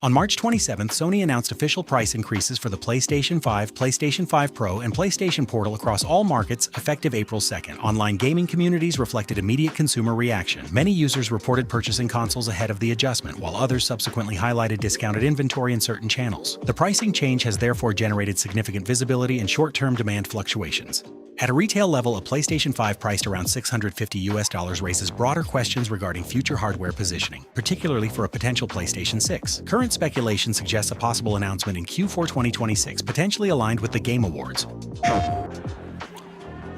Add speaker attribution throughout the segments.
Speaker 1: On March 27th, Sony announced official price increases for the PlayStation 5, PlayStation 5 Pro, and PlayStation Portal across all markets effective April 2nd. Online gaming communities reflected immediate consumer reaction. Many users reported purchasing consoles ahead of the adjustment, while others subsequently highlighted discounted inventory in certain channels. The pricing change has therefore generated significant visibility and short-term demand fluctuations. At a retail level, a PlayStation 5 priced around $650 raises broader questions regarding future hardware positioning, particularly for a potential PlayStation 6. Current speculation suggests a possible announcement in Q4 2026, potentially aligned with the Game Awards.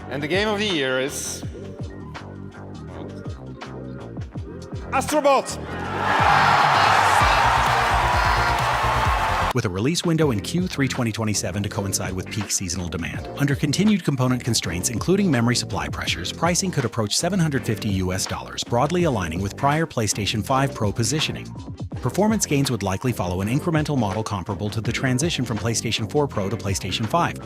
Speaker 2: And the game of the year is Astrobot.
Speaker 1: With a release window in Q3 2027 to coincide with peak seasonal demand. Under continued component constraints, including memory supply pressures, pricing could approach $750, broadly aligning with prior PlayStation 5 Pro positioning. Performance gains would likely follow an incremental model comparable to the transition from PlayStation 4 Pro to PlayStation 5.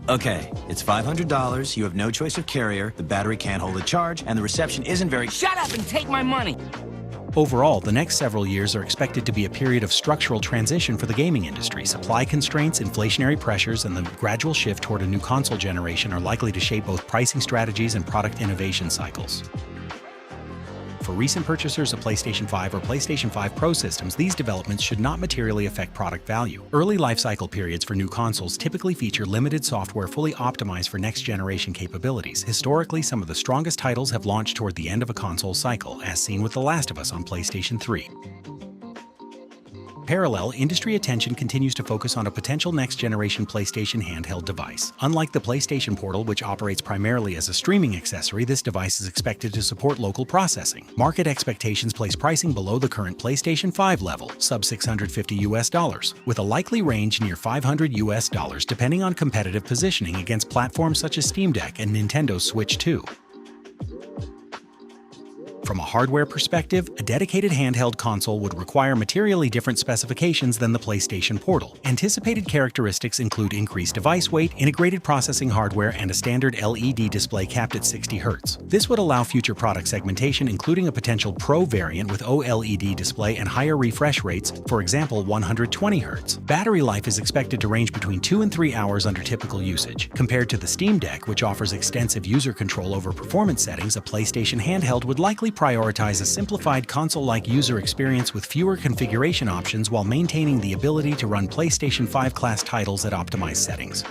Speaker 3: Okay, it's $500, you have no choice of carrier, the battery can't hold a charge, and the reception isn't very—
Speaker 4: Shut up and take my money!
Speaker 1: Overall, the next several years are expected to be a period of structural transition for the gaming industry. Supply constraints, inflationary pressures, and the gradual shift toward a new console generation are likely to shape both pricing strategies and product innovation cycles. For recent purchasers of PlayStation 5 or PlayStation 5 Pro systems, these developments should not materially affect product value. Early lifecycle periods for new consoles typically feature limited software fully optimized for next-generation capabilities. Historically, some of the strongest titles have launched toward the end of a console cycle, as seen with The Last of Us on PlayStation 3. Parallel, industry attention continues to focus on a potential next-generation PlayStation handheld device. Unlike the PlayStation Portal, which operates primarily as a streaming accessory, this device is expected to support local processing. Market expectations place pricing below the current PlayStation 5 level, sub $650, with a likely range near $500 depending on competitive positioning against platforms such as Steam Deck and Nintendo Switch 2. From a hardware perspective, a dedicated handheld console would require materially different specifications than the PlayStation Portal. Anticipated characteristics include increased device weight, integrated processing hardware, and a standard LED display capped at 60 Hz. This would allow future product segmentation, including a potential Pro variant with OLED display and higher refresh rates, for example 120 Hz. Battery life is expected to range between 2 and 3 hours under typical usage. Compared to the Steam Deck, which offers extensive user control over performance settings, a PlayStation handheld would likely prioritize a simplified console-like user experience with fewer configuration options while maintaining the ability to run PlayStation 5 class titles at optimized settings.